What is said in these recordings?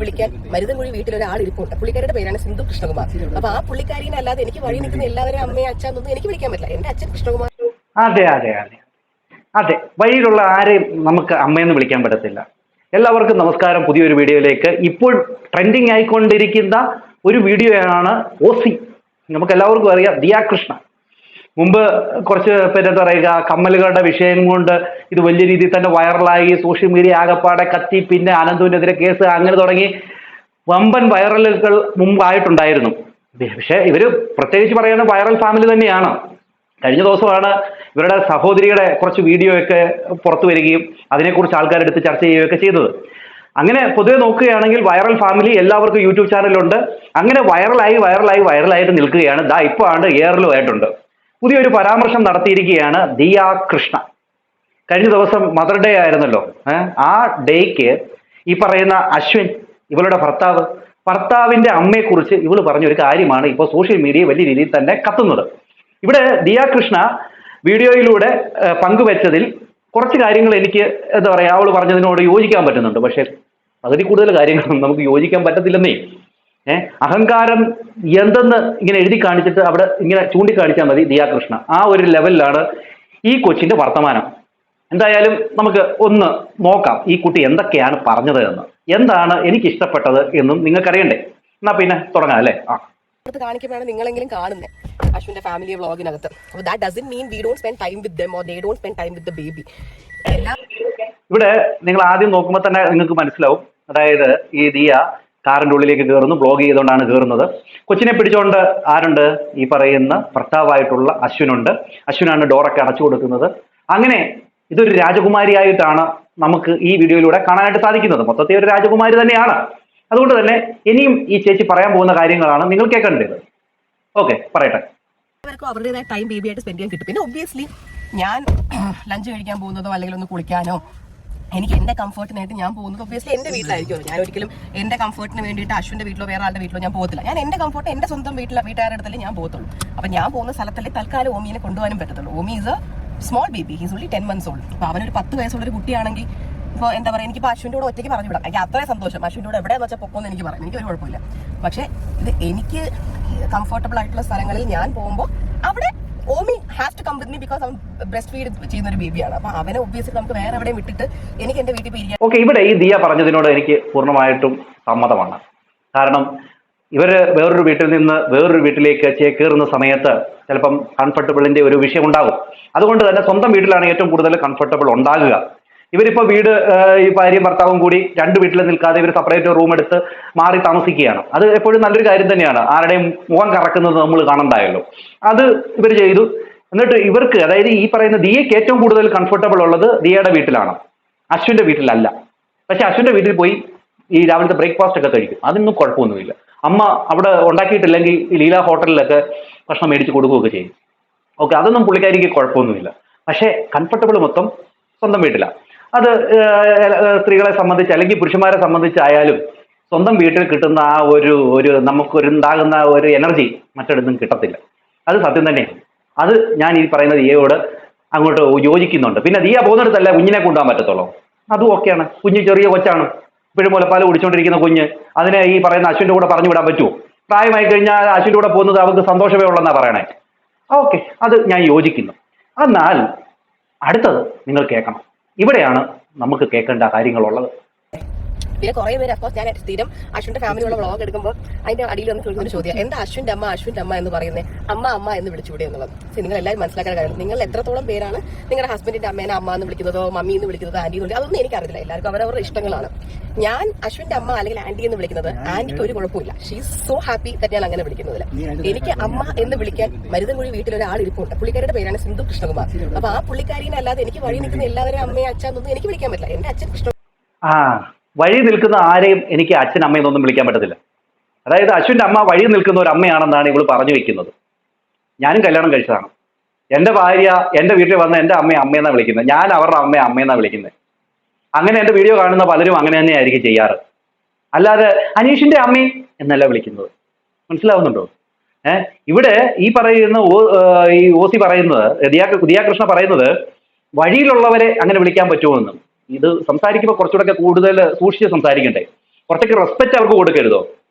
വിളിക്കാൻ മരുതൻകുഴി വീട്ടിൽ ഒരാൾ ഇരിപ്പുണ്ട്. പുള്ളിക്കാരുടെ പേരാണ് സിന്ധു കൃഷ്ണകുമാർ. അപ്പൊ ആ പുള്ളിക്കാരിനെ അല്ലാതെ എനിക്ക് വഴി നിൽക്കുന്ന എല്ലാവരും അമ്മയെ അച്ഛനൊന്നും എനിക്ക് വിളിക്കാൻ പറ്റില്ല. എന്റെ അച്ഛൻ കൃഷ്ണകുമാർ. അതെ അതെ അതെ അതെ, വഴിയിലുള്ള ആരെയും നമുക്ക് അമ്മയെന്ന് വിളിക്കാൻ പറ്റത്തില്ല. എല്ലാവർക്കും നമസ്കാരം. പുതിയൊരു വീഡിയോയിലേക്ക്. ഇപ്പോൾ ട്രെൻഡിങ് ആയിക്കൊണ്ടിരിക്കുന്ന ഒരു വീഡിയോയാണ് ഓസി. നമുക്ക് എല്ലാവർക്കും അറിയാം, ദിയ കൃഷ്ണ. മുമ്പ് കുറച്ച് പേരെന്താ പറയുക, കമ്മലുകളുടെ വിഷയം കൊണ്ട് ഇത് വലിയ രീതിയിൽ തന്നെ വൈറലായി, സോഷ്യൽ മീഡിയ ആകപ്പാടെ കത്തി, പിന്നെ അനന്തുവിനെതിരെ കേസ്, അങ്ങനെ തുടങ്ങി വമ്പൻ വൈറലുകൾ മുമ്പായിട്ടുണ്ടായിരുന്നു. പക്ഷേ ഇവര് പ്രത്യേകിച്ച് പറയുന്ന വൈറൽ ഫാമിലി തന്നെയാണ്. കഴിഞ്ഞ ദിവസമാണ് ഇവരുടെ സഹോദരിയുടെ കുറച്ച് വീഡിയോ ഒക്കെ പുറത്തു വരികയും അതിനെക്കുറിച്ച് ആൾക്കാരെടുത്ത് ചർച്ച ചെയ്യുകയൊക്കെ ചെയ്തത്. അങ്ങനെ പൊതുവെ നോക്കുകയാണെങ്കിൽ വൈറൽ ഫാമിലി എല്ലാവർക്കും യൂട്യൂബ് ചാനലുണ്ട്. അങ്ങനെ വൈറലായിട്ട് നിൽക്കുകയാണ്. ദാ ഇപ്പോൾ ആണ് എയറിലും ആയിട്ടുണ്ട്. പുതിയൊരു പരാമർശം നടത്തിയിരിക്കുകയാണ് ദിയ കൃഷ്ണ. കഴിഞ്ഞ ദിവസം മദർ ഡേ ആയിരുന്നല്ലോ. ആ ഡേക്ക് ഈ പറയുന്ന അശ്വിൻ, ഇവളുടെ ഭർത്താവിന്റെ അമ്മയെക്കുറിച്ച് ഇവള് പറഞ്ഞൊരു കാര്യമാണ് ഇപ്പോൾ സോഷ്യൽ മീഡിയ വലിയ രീതിയിൽ തന്നെ കത്തുന്നത്. ഇവിടെ ദിയ കൃഷ്ണ വീഡിയോയിലൂടെ പങ്കുവെച്ചതിൽ കുറച്ച് കാര്യങ്ങൾ എനിക്ക് എന്താ പറയുക, അവൾ പറഞ്ഞതിനോട് യോജിക്കാൻ പറ്റുന്നുണ്ട്. പക്ഷെ പകുതി കൂടുതൽ കാര്യങ്ങളൊന്നും നമുക്ക് യോജിക്കാൻ പറ്റത്തില്ലെന്നേ. അഹങ്കാരം എന്തെന്ന് ഇങ്ങനെ എഴുതി കാണിച്ചിട്ട് അവിടെ ഇങ്ങനെ ചൂണ്ടിക്കാണിച്ചാൽ മതി ദിയ കൃഷ്ണ. ആ ഒരു ലെവലിലാണ് ഈ കൊച്ചിന്റെ വർത്തമാനം. എന്തായാലും നമുക്ക് ഒന്ന് നോക്കാം ഈ കുട്ടി എന്തൊക്കെയാണ് പറഞ്ഞത് എന്ന്, എന്താണ് എനിക്ക് ഇഷ്ടപ്പെട്ടത് എന്നും നിങ്ങൾക്കറിയണ്ടേ. എന്നാ പിന്നെ തുടങ്ങാം അല്ലേ? കാണിക്കുമ്പോഴാണ് നിങ്ങളെങ്കിലും കാണുന്നത് അശ്വിന്റെ ഫാമിലി വ്ളോഗിനകത്ത്. അപ്പോൾ that doesn't mean we don't spend time with dum or they don't spend time with the baby. ഇവിടെ നിങ്ങൾ ആദ്യം നോക്കുമ്പോൾ തന്നെ നിങ്ങൾക്ക് മനസ്സിലാവും. അതായത് ഈ ദിയ കാറിന്റെ ഉള്ളിലേക്ക് കയറുന്നു, ബ്ലോഗ് ചെയ്തുകൊണ്ടാണ് കയറുന്നത്. കൊച്ചിനെ പിടിച്ചുകൊണ്ട് ആരുണ്ട്? ഈ പറയുന്ന ഭർത്താവായിട്ടുള്ള അശ്വിനുണ്ട്. അശ്വിനാണ് ഡോറൊക്കെ അടച്ചു കൊടുക്കുന്നത്. അങ്ങനെ ഇതൊരു രാജകുമാരിയായിട്ടാണ് നമുക്ക് ഈ വീഡിയോയിലൂടെ കാണാനായിട്ട് സാധിക്കുന്നത്. മൊത്തത്തിൽ ഒരു രാജകുമാരി തന്നെയാണ്. അതുകൊണ്ട് തന്നെ ഇനിയും ഈ ചേച്ചി പറയാൻ പോകുന്ന കാര്യങ്ങളാണ് നിങ്ങൾ കേൾക്കേണ്ടത്. ഓക്കെ, പറയട്ടെ. അവരുടേതായ ടൈം ബേബിയായിട്ട് സ്പെൻഡ് ചെയ്യാൻ കിട്ടും. പിന്നെ ഒബ്വിയസ്ലി ഞാൻ ലഞ്ച് കഴിക്കാൻ പോകുന്നതോ അല്ലെങ്കിൽ ഒന്ന് കുളിക്കാനോ എനിക്ക് എന്റെ കംഫർട്ടിനായിട്ട് ഞാൻ പോകുന്നത് ഒബ്വിയസ്ലി എന്റെ വീട്ടിലായിരിക്കും. ഞാൻ ഒരിക്കലും എന്റെ കംഫർട്ടിന് വേണ്ടിയിട്ട് അശ്വിന്റെ വീട്ടിലോ വേറെ ആളുടെ വീട്ടിലോ ഞാൻ പോകത്തില്ല. ഞാൻ എന്റെ കംഫർട്ട് എന്റെ സ്വന്തം വീട്ടുകാരുടെ അടുത്തല്ലേ ഞാൻ പോകത്തുള്ളൂ. അപ്പൊ ഞാൻ പോകുന്ന സ്ഥലത്തല്ലേ തൽക്കാലം ഓമിയെ കൊണ്ടുപോകാനും പറ്റത്തുള്ളൂ. Omi is a small baby, he's only 10 months old. അപ്പൊ അവനൊരു 10 വയസ്സുള്ളൊരു കുട്ടിയാണെങ്കിൽ ഇപ്പോൾ എന്താ പറയുക, എനിക്കിപ്പോൾ അശ്വിൻ്റെ കൂടെ ഒറ്റയ്ക്ക് പറഞ്ഞു വിടാം. എനിക്ക് അത്രയും സന്തോഷം. അശ്വിൻ്റെ കൂടെ എവിടെയാണെന്ന് വെച്ചാൽ പൊക്കോന്ന് എനിക്ക് പറയാം, എനിക്കൊരു കുഴപ്പമില്ല. പക്ഷേ ഇത് എനിക്ക് കംഫർട്ടബിൾ ആയിട്ടുള്ള സ്ഥലങ്ങളിൽ ഞാൻ പോകുമ്പോൾ അവിടെ Omi has to come with me because അവൻ ബ്രസ്റ്റ് ഫീഡ് ചെയ്യുന്ന ഒരു ബേബിയാണ്. അപ്പൊ അവനെ ഒബ്വിയസ്ലി നമുക്ക് വേറെ എവിടെയും വിട്ടിട്ട് എനിക്ക് എന്റെ വീട്ടിൽ പോയിരിക്കാം. ഓക്കെ, ഇവിടെ ഈ ദിയ പറഞ്ഞതിനോട് എനിക്ക് പൂർണ്ണമായിട്ടും സമ്മതമാണ്. കാരണം ഇവര് വേറൊരു വീട്ടിൽ നിന്ന് വേറൊരു വീട്ടിലേക്ക് കയറുന്ന സമയത്ത് ചിലപ്പം കംഫർട്ടബിളിന്റെ ഒരു വിഷയം ഉണ്ടാകും. അതുകൊണ്ട് തന്നെ സ്വന്തം വീട്ടിലാണ് ഏറ്റവും കൂടുതൽ കംഫർട്ടബിൾ ഉണ്ടാകുക. ഇവരിപ്പോൾ വീട് ഈ ഭാര്യയും ഭർത്താവും കൂടി രണ്ട് വീട്ടിൽ നിൽക്കാതെ ഇവർ സെപ്പറേറ്റ് റൂം എടുത്ത് മാറി താമസിക്കുകയാണ്. അത് എപ്പോഴും നല്ലൊരു കാര്യം തന്നെയാണ്. ആരുടെയും മുഖം കറക്കുന്നത് നമ്മൾ കാണണ്ടായല്ലോ. അത് ഇവർ ചെയ്തു. എന്നിട്ട് ഇവർക്ക്, അതായത് ഈ പറയുന്ന ദിയയ്ക്ക് ഏറ്റവും കൂടുതൽ കംഫർട്ടബിൾ ഉള്ളത് ദിയയുടെ വീട്ടിലാണ്, അശ്വിന്റെ വീട്ടിലല്ല. പക്ഷെ അശ്വിന്റെ വീട്ടിൽ പോയി ഈ രാവിലത്തെ ബ്രേക്ക്ഫാസ്റ്റ് ഒക്കെ കഴിക്കും. അതൊന്നും കുഴപ്പമൊന്നുമില്ല. അമ്മ അവിടെ ഉണ്ടാക്കിയിട്ടില്ലെങ്കിൽ ലീല ഹോട്ടലിലൊക്കെ ഭക്ഷണം മേടിച്ച് കൊടുക്കുകയൊക്കെ ചെയ്യും. ഓക്കെ, അതൊന്നും പുള്ളിക്കാരിക്ക് കുഴപ്പമൊന്നുമില്ല. പക്ഷേ കംഫർട്ടബിൾ മൊത്തം സ്വന്തം വീട്ടിലാണ്. അത് സ്ത്രീകളെ സംബന്ധിച്ച് അല്ലെങ്കിൽ പുരുഷന്മാരെ സംബന്ധിച്ചായാലും സ്വന്തം വീട്ടിൽ കിട്ടുന്ന ആ ഒരു നമുക്കൊരുണ്ടാകുന്ന ഒരു എനർജി മറ്റിടത്തും കിട്ടത്തില്ല. അത് സത്യം തന്നെയാണ്. അത് ഞാൻ ഈ പറയുന്ന ദിയയോട് അങ്ങോട്ട് യോജിക്കുന്നുണ്ട്. പിന്നെ ദിയ പോകുന്നിടത്തല്ല കുഞ്ഞിനെ കൊണ്ടുപോകാൻ പറ്റത്തുള്ളൂ. അതും ഓക്കെയാണ്. കുഞ്ഞ് ചെറിയ കൊച്ചാണ്, ഇപ്പോഴും മുലപ്പാൽ കുടിച്ചുകൊണ്ടിരിക്കുന്ന കുഞ്ഞ്. അതിനെ ഈ പറയുന്ന അശ്വിൻ്റെ കൂടെ പറഞ്ഞു വിടാൻ പറ്റുമോ? പ്രായമായി കഴിഞ്ഞാൽ അശ്വിൻ്റെ കൂടെ പോകുന്നത് അവർക്ക് സന്തോഷമേ ഉള്ളെന്നാണ് പറയണേ. ഓക്കെ, അത് ഞാൻ യോജിക്കുന്നു. എന്നാൽ അടുത്തത് നിങ്ങൾ കേൾക്കണം. ഇവിടെയാണ് നമുക്ക് കേൾക്കേണ്ട കാര്യങ്ങളുള്ളത്. പിന്നെ കുറെ പേര് അഫ്കോഴ്സ് ഞാൻ സ്ഥിരം അശ്വിന്റെ ഫാമിലിയുള്ള വ്ളോഗ് എടുക്കുമ്പോൾ അതിന്റെ അടിയിൽ വന്ന് ചോദിക്കുന്ന ചോദ്യം, എന്താ അശ്വിന്റെ അമ്മ എന്ന് പറയുന്നത്, അമ്മ എന്ന് വിളിച്ചുകൂടെ എന്നുള്ളത്. നിങ്ങൾ എല്ലാവരും മനസ്സിലാക്കാൻ കാര്യം, നിങ്ങൾ എത്രത്തോളം പേരാണ് നിങ്ങളുടെ ഹസ്ബൻഡിന്റെ അമ്മേനെ അമ്മ എന്ന് വിളിക്കുന്നതോ മമ്മി എന്ന് വിളിക്കുന്നതോ ആന്റി എന്ന്, അതൊന്നും എനിക്കറിയില്ല. എല്ലാവർക്കും അവരവരുടെ ഇഷ്ടങ്ങളാണ്. ഞാൻ അശ്വിന്റെ അമ്മ അല്ലെങ്കിൽ ആന്റി എന്ന് വിളിക്കുന്നത് ആന്റിക്ക് ഒരു കുഴപ്പമില്ല. She is so happy that ഞാൻ അങ്ങനെ വിളിക്കുന്നതിൽ. എനിക്ക് അമ്മ എന്ന് വിളിക്കാൻ മരുതൻകുഴി വീട്ടിൽ ഒരാൾ ഇരിപ്പുണ്ട്. പുള്ളിക്കാരുടെ പേരാണ് സിന്ധു കൃഷ്ണകുമാർ. അപ്പൊ ആ പുള്ളിക്കാരിനെ അല്ലാതെ എനിക്ക് വഴി നിൽക്കുന്ന എല്ലാവരും അമ്മയെ അച്ഛനൊന്നും എനിക്ക് വിളിക്കാൻ പറ്റില്ല. എന്റെ അച്ഛൻ കൃഷ്ണ വഴി നിൽക്കുന്ന ആരെയും എനിക്ക് അച്ഛൻ അമ്മയെന്നൊന്നും വിളിക്കാൻ പറ്റത്തില്ല. അതായത് അശ്വിൻ്റെ അമ്മ വഴി നിൽക്കുന്ന ഒരു അമ്മയാണെന്നാണ് ഇവള് പറഞ്ഞു വെക്കുന്നത്. ഞാനും കല്യാണം കഴിച്ചതാണ്. എൻ്റെ ഭാര്യ എൻ്റെ വീട്ടിൽ വന്ന് എൻ്റെ അമ്മയെന്നാണ് വിളിക്കുന്നത്. ഞാൻ അവരുടെ അമ്മയെന്നാണ് വിളിക്കുന്നത്. അങ്ങനെ എൻ്റെ വീഡിയോ കാണുന്ന പലരും അങ്ങനെ തന്നെയായിരിക്കും ചെയ്യാറ്. അല്ലാതെ അനീഷിൻ്റെ അമ്മ എന്നല്ല വിളിക്കുന്നത്. മനസ്സിലാവുന്നുണ്ടോ? ഇവിടെ ഈ പറയുന്ന ഈ ഓസി പറയുന്നത്, ദിയ കൃഷ്ണ പറയുന്നത് വഴിയിലുള്ളവരെ അങ്ങനെ വിളിക്കാൻ പറ്റുമോ എന്ന്. ഇത് സംസാരിക്കുമ്പോൾ കുറച്ചുകൂടെ കൂടുതൽ സൂക്ഷിച്ച് സംസാരിക്കണ്ടേ. കുറച്ചൊക്കെ റെസ്പെക്ട് അവർക്ക് കൊടുക്കരുതോ?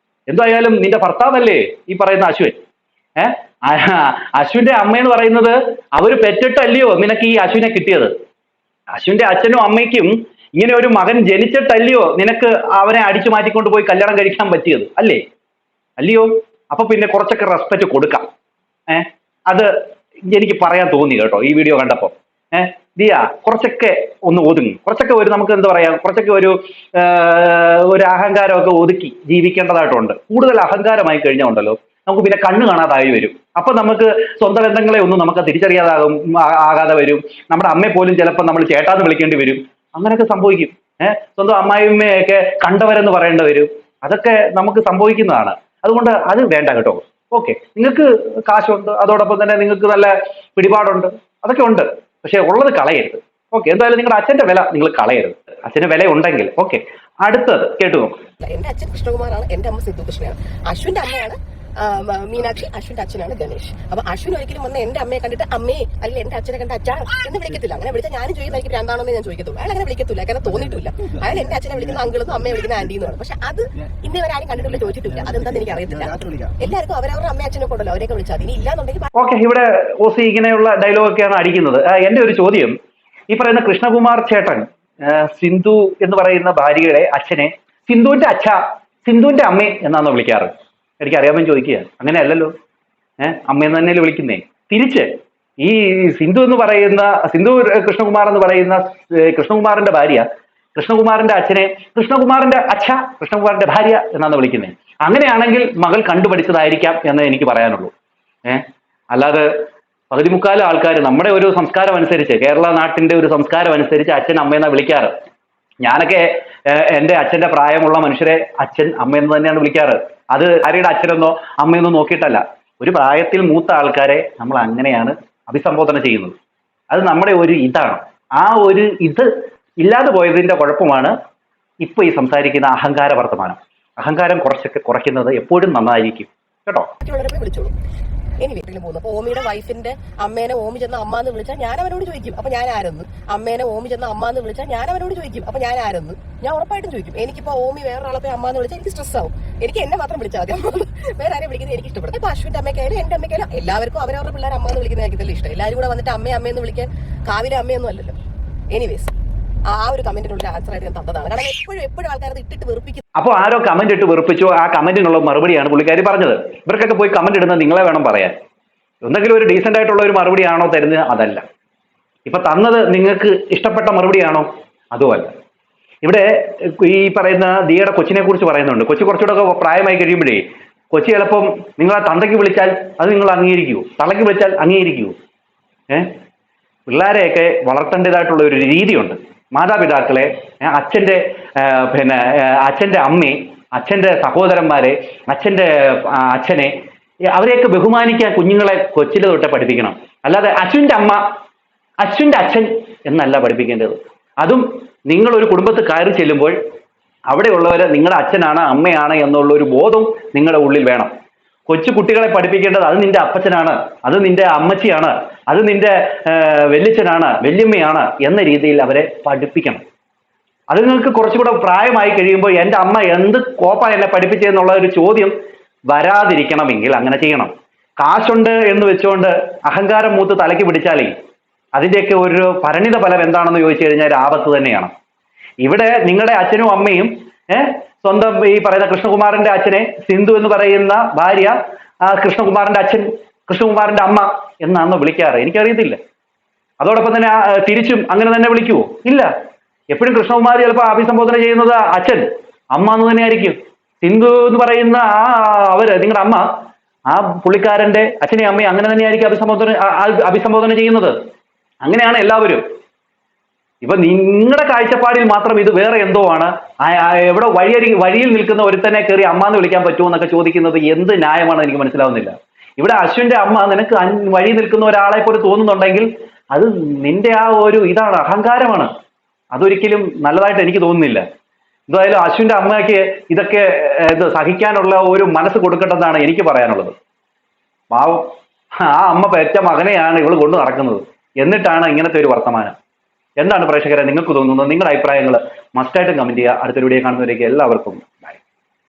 എന്തായാലും നിന്റെ ഭർത്താവല്ലേ ഈ പറയുന്ന അശ്വിൻ. ഏഹ് അശ്വിന്റെ അമ്മയെന്ന് പറയുന്നത് അവര് പെറ്റിട്ടല്ലയോ നിനക്ക് ഈ അശ്വിനെ കിട്ടിയത്? അശ്വിന്റെ അച്ഛനും അമ്മയ്ക്കും ഇങ്ങനെ ഒരു മകൻ ജനിച്ചിട്ടല്ലയോ നിനക്ക് അവനെ അടിച്ചു മാറ്റിക്കൊണ്ട് പോയി കല്യാണം കഴിക്കാൻ പറ്റിയത്? അല്ലേ? അല്ലയോ? അപ്പൊ പിന്നെ കുറച്ചൊക്കെ റെസ്പെക്ട് കൊടുക്കാം. അത് എനിക്ക് പറയാൻ തോന്നി കേട്ടോ ഈ വീഡിയോ കണ്ടപ്പോ. ദിയ കുറച്ചൊക്കെ ഒന്ന് ഒതുങ്ങി, കുറച്ചൊക്കെ ഒരു നമുക്ക് എന്താ പറയാ, കുറച്ചൊക്കെ ഒരു അഹങ്കാരമൊക്കെ ഒതുക്കി ജീവിക്കേണ്ടതായിട്ടുണ്ട്. കൂടുതൽ അഹങ്കാരമായി കഴിഞ്ഞാൽ ഉണ്ടല്ലോ നമുക്ക് പിന്നെ കണ്ണ് കാണാതായി വരും. അപ്പൊ നമുക്ക് സ്വന്തം ബന്ധങ്ങളെ ഒന്നും നമുക്ക് ആകാതെ വരും. നമ്മുടെ അമ്മയെ പോലും ചിലപ്പോൾ നമ്മൾ ചേട്ടാന്ന് വിളിക്കേണ്ടി വരും. അങ്ങനെയൊക്കെ സംഭവിക്കും. സ്വന്തം അമ്മായിമ്മയൊക്കെ കണ്ടവരെന്ന് പറയേണ്ടി വരും. അതൊക്കെ നമുക്ക് സംഭവിക്കുന്നതാണ്. അതുകൊണ്ട് അത് വേണ്ട കേട്ടോ. ഓക്കെ, നിങ്ങൾക്ക് കാശുണ്ട്, അതോടൊപ്പം തന്നെ നിങ്ങൾക്ക് നല്ല പിടിപാടുണ്ട്, അതൊക്കെ ഉണ്ട്. പക്ഷെ ഉള്ളത് കളയരുത്. ഓക്കെ, എന്തായാലും നിങ്ങളുടെ അച്ഛന്റെ വില നിങ്ങൾ കളയരുത്. അച്ഛന്റെ വില ഉണ്ടെങ്കിൽ ഓക്കെ. അടുത്തത് കേട്ടു നോക്കും. എന്റെ അച്ഛൻ കൃഷ്ണകുമാറാണ്, എന്റെ അമ്മ സിന്ധു കൃഷ്ണയാണ്. അശ്വിന്റെ അമ്മയാണ് മീനാക്ഷി, അശ്വിന്റെ അച്ഛനാണ് ഗണേഷ്. അപ്പൊ അശ്വിൻ ഒരിക്കലും വന്ന് എന്റെ അമ്മയെ കണ്ടിട്ട് അമ്മേ അല്ലെങ്കിൽ എന്റെ അച്ഛനെ കണ്ട അച്ഛാ എന്ന് വിളിക്കത്തില്ല. അങ്ങനെ വിളിച്ചാൽ ഞാനും ചോദിക്കും എനിക്ക് ഭ്രാന്താണെന്ന് ഞാൻ ചോദിക്കത്തുള്ളൂ. അയാൾ അങ്ങനെ വിളിക്കത്തില്ല, കാരണം തോന്നിയിട്ടില്ല. അയാൾ എന്റെ അച്ഛനെ വിളിക്കുന്ന അങ്കിളെന്നും അമ്മയെ വിളിക്കുന്ന ആന്റി എന്നാണ്. പക്ഷെ അത് ഇന്നേ വരെ ആരും കണ്ടിട്ടില്ല, ചോദിച്ചിട്ടില്ല. അതെന്താന്ന് എനിക്ക് അറിയത്തില്ല. എല്ലാവർക്കും അവരവരുടെ അമ്മ അച്ഛനെ കൊണ്ടല്ലോ അവരെയൊക്കെ വിളിച്ചാൽ ഇനി ഇല്ലാന്നുണ്ടെങ്കിൽ ഓക്കെ. ഇവിടെ ഓസി ഇങ്ങനെയുള്ള ഡയലോഗൊക്കെയാണ് അടിക്കുന്നത്. എന്റെ ഒരു ചോദ്യം, ഈ പറയുന്ന കൃഷ്ണകുമാർ ചേട്ടൻ സിന്ധു എന്ന് പറയുന്ന ഭാര്യയുടെ അച്ഛനെ സിന്ധുവിന്റെ അച്ഛ, സിന്ധുവിന്റെ അമ്മ എന്നാണോ വിളിക്കാറ്? എനിക്കറിയാമെന്ന് ചോദിക്കുക. അങ്ങനെ അല്ലല്ലോ. അമ്മയെന്ന് തന്നെയല്ലേ വിളിക്കുന്നേ. തിരിച്ച് ഈ സിന്ധു എന്ന് പറയുന്ന സിന്ധു കൃഷ്ണകുമാർ എന്ന് പറയുന്ന കൃഷ്ണകുമാറിന്റെ ഭാര്യ കൃഷ്ണകുമാറിന്റെ അച്ഛനെ കൃഷ്ണകുമാറിന്റെ അച്ഛ, കൃഷ്ണകുമാറിന്റെ ഭാര്യ എന്നാണ് വിളിക്കുന്നത്. അങ്ങനെയാണെങ്കിൽ മകൾ കണ്ടുപഠിച്ചതായിരിക്കാം എന്ന് എനിക്ക് പറയാനുള്ളൂ. അല്ലാതെ 1/4 ആൾക്കാർ നമ്മുടെ ഒരു സംസ്കാരം അനുസരിച്ച്, കേരള നാട്ടിന്റെ ഒരു സംസ്കാരം അനുസരിച്ച് അച്ഛൻ അമ്മയെന്നാ വിളിക്കാറ്. ഞാനൊക്കെ എൻ്റെ അച്ഛന്റെ പ്രായമുള്ള മനുഷ്യരെ അച്ഛൻ അമ്മയെന്ന് തന്നെയാണ് വിളിക്കാറ്. അത് ആരുടെ അച്ഛനെന്നോ അമ്മയെന്നോ നോക്കിയിട്ടല്ല. ഒരു പ്രായത്തിൽ മൂത്ത ആൾക്കാരെ നമ്മൾ അങ്ങനെയാണ് അഭിസംബോധന ചെയ്യുന്നത്. അത് നമ്മുടെ ഒരു ഇതാണ്. ആ ഒരു ഇത് ഇല്ലാതെ പോയതിന്റെ കുഴപ്പമാണ് ഇപ്പൊ ഈ സംസാരിക്കുന്ന അഹങ്കാര വർത്തമാനം. അഹങ്കാരം കുറച്ചൊക്കെ കുറയ്ക്കുന്നത് എപ്പോഴും നന്നായിരിക്കും കേട്ടോ. ഇനി വീട്ടിൽ പോകുന്നു. അപ്പൊ ഓമിയുടെ വൈഫിന്റെ അമ്മേനെ ഓമി ചെന്ന അമ്മ എന്ന് വിളിച്ചാൽ ഞാൻ അവരോട് ചോദിക്കും അപ്പൊ ഞാൻ ആരെന്ന്. അമ്മേനെ ഓമി ചെന്ന അമ്മ എന്ന് വിളിച്ചാൽ ഞാൻ അവരോട് ചോദിക്കും അപ്പൊ ഞാൻ ആരെന്ന്. ഞാൻ ഉറപ്പായിട്ടും ചോദിക്കും. എനിക്കിപ്പോ ഓമി വേറൊരാളെ പോയി അമ്മ എന്ന് വിളിച്ചാൽ എനിക്ക് സ്ട്രെസ് ആവും. എനിക്ക് എന്നെ മാത്രം വിളിച്ചാൽ മതി, വേറെ ആരെയും വിളിക്കുന്നത് എനിക്ക് ഇഷ്ടപ്പെടും. ഇപ്പൊ അശ്വിന്റെ അമ്മയ്ക്കായാലും എന്റെ അമ്മയ്ക്കായാലും എല്ലാവർക്കും അവരവരുടെ പിള്ളേർ അമ്മ എന്ന് വിളിക്കുന്നത് എനിക്ക് ഇഷ്ടം. എല്ലാവരും കൂടെ വന്നിട്ട് അമ്മയെന്ന് വിളിക്കാൻ കാവിലെ അമ്മയൊന്നും അല്ലല്ലോ. എനിവേസ് ആ ഒരു കമന്റിനുള്ള ആൻസർ ആയിട്ട് ഞാൻ തന്നതാണ്. കാരണം എപ്പോഴും ആൾക്കാർ ഇട്ടിട്ട് വെറുപ്പിക്കും. അപ്പോൾ ആരോ കമന്റ് ഇട്ട് വെറുപ്പിച്ചു, ആ കമന്റിനുള്ള മറുപടിയാണ് പുള്ളിക്കാരി പറഞ്ഞത്. ഇവർക്കൊക്കെ പോയി കമന്റ് ഇടുന്നത് നിങ്ങളെ വേണം പറയാൻ. എന്തെങ്കിലും ഒരു ഡീസന്റ് ആയിട്ടുള്ള ഒരു മറുപടിയാണോ തരുന്നത്? അതല്ല. ഇപ്പൊ തന്നത് നിങ്ങൾക്ക് ഇഷ്ടപ്പെട്ട മറുപടിയാണോ? അതുമല്ല. ഇവിടെ ഈ പറയുന്ന ദിയയുടെ കൊച്ചിനെ കുറിച്ച് പറയുന്നുണ്ട്. കൊച്ചി കുറച്ചുകൂടെ ഒക്കെ പ്രായമായി കഴിയുമ്പോഴേ കൊച്ചി ചിലപ്പം നിങ്ങളെ തന്തയ്ക്ക് വിളിച്ചാൽ അത് നിങ്ങൾ അംഗീകരിക്കുമോ? തള്ളയ്ക്ക് വിളിച്ചാൽ അംഗീകരിക്കുമോ? പിള്ളേരെയൊക്കെ വളർത്തേണ്ടതായിട്ടുള്ള ഒരു രീതിയുണ്ട്. മാതാപിതാക്കളെ, അച്ഛൻ്റെ അമ്മയെ, അച്ഛൻ്റെ സഹോദരന്മാരെ, അച്ഛനെ അവരെയൊക്കെ ബഹുമാനിക്കാൻ കുഞ്ഞുങ്ങളെ കൊച്ചിലെ തൊട്ടേ പഠിപ്പിക്കണം. അല്ലാതെ അശ്വിൻ്റെ അമ്മ, അശ്വിൻ്റെ അച്ഛൻ എന്നല്ല പഠിപ്പിക്കേണ്ടത്. അതും നിങ്ങളൊരു കുടുംബത്തിൽ കയറി ചെല്ലുമ്പോൾ അവിടെയുള്ളവരെ നിങ്ങളുടെ അച്ഛനാണ് അമ്മയാണ് എന്നുള്ള ഒരു ബോധം നിങ്ങളുടെ ഉള്ളിൽ വേണം. കൊച്ചു കുട്ടികളെ പഠിപ്പിക്കേണ്ടത് അത് നിന്റെ അപ്പച്ചനാണ്, അത് നിന്റെ അമ്മച്ചിയാണ്, അത് നിന്റെ വല്യച്ഛനാണ്, വല്യമ്മയാണ് എന്ന രീതിയിൽ അവരെ പഠിപ്പിക്കണം. അത് നിങ്ങൾക്ക് കുറച്ചുകൂടെ പ്രായമായി കഴിയുമ്പോൾ എൻ്റെ അമ്മ എന്ത് കോപ്പ എന്നെ പഠിപ്പിച്ചെന്നുള്ള ഒരു ചോദ്യം വരാതിരിക്കണമെങ്കിൽ അങ്ങനെ ചെയ്യണം. കാശുണ്ട് എന്ന് വെച്ചുകൊണ്ട് അഹങ്കാരം മൂത്ത് തലയ്ക്ക് പിടിച്ചാലേ അതിൻ്റെയൊക്കെ ഒരു പരിണിത ഫലം എന്താണെന്ന് ചോദിച്ചു കഴിഞ്ഞാൽ ആപത്ത് തന്നെയാണ്. ഇവിടെ നിങ്ങളുടെ അച്ഛനും അമ്മയും സ്വന്തം ഈ പറയുന്ന കൃഷ്ണകുമാറിന്റെ അച്ഛനെ സിന്ധു എന്ന് പറയുന്ന ഭാര്യ കൃഷ്ണകുമാറിന്റെ അച്ഛൻ, കൃഷ്ണകുമാറിന്റെ അമ്മ എന്നാണ് വിളിക്കാറ്. എനിക്കറിയത്തില്ല. അതോടൊപ്പം തന്നെ തിരിച്ചും അങ്ങനെ തന്നെ വിളിക്കുവോ? ഇല്ല. എപ്പോഴും കൃഷ്ണകുമാരി ചിലപ്പോൾ അഭിസംബോധന ചെയ്യുന്നത് അച്ഛൻ, അമ്മ എന്ന് തന്നെ ആയിരിക്കും. സിന്ധു എന്ന് പറയുന്ന നിങ്ങളുടെ അമ്മ, ആ പുള്ളിക്കാരന്റെ അച്ഛനെയും അമ്മയും അങ്ങനെ തന്നെയായിരിക്കും അഭിസംബോധന ചെയ്യുന്നത്. അങ്ങനെയാണ് എല്ലാവരും. ഇപ്പൊ നിങ്ങളുടെ കാഴ്ചപ്പാടിൽ മാത്രം ഇത് വേറെ എന്തോ ആണ്. എവിടെ വഴിയിൽ നിൽക്കുന്ന ഒരുത്തനെ കയറി അമ്മ എന്ന് വിളിക്കാൻ പറ്റുമോ എന്നൊക്കെ ചോദിക്കുന്നത് എന്ത് ന്യായമാണ് എനിക്ക് മനസ്സിലാവുന്നില്ല. ഇവിടെ അശ്വിന്റെ അമ്മ നിനക്ക് വഴി നിൽക്കുന്ന ഒരാളെ പോലെ തോന്നുന്നുണ്ടെങ്കിൽ അത് നിന്റെ ആ ഒരു ഇതാണ്, അഹങ്കാരമാണ്. അതൊരിക്കലും നല്ലതായിട്ട് എനിക്ക് തോന്നുന്നില്ല. എന്തായാലും അശ്വിന്റെ അമ്മയ്ക്ക് ഇതൊക്കെ സഹിക്കാനുള്ള ഒരു മനസ്സ് കൊടുക്കട്ടെന്നാണ് എനിക്ക് പറയാനുള്ളത്. പാവം, ആ അമ്മ പെറ്റ മകനെയാണ് ഇവള് കൊണ്ടു നടക്കുന്നത്. എന്നിട്ടാണ് ഇങ്ങനത്തെ ഒരു വർത്തമാനം. എന്താണ് പ്രേക്ഷകരെ നിങ്ങൾക്ക് തോന്നുന്നത്? നിങ്ങളുടെ അഭിപ്രായങ്ങൾ മസ്റ്റായിട്ടും കമന്റ് ചെയ്യുക. അടുത്തൊരു വീഡിയോ കാണുന്നവരേക്ക് എല്ലാവർക്കും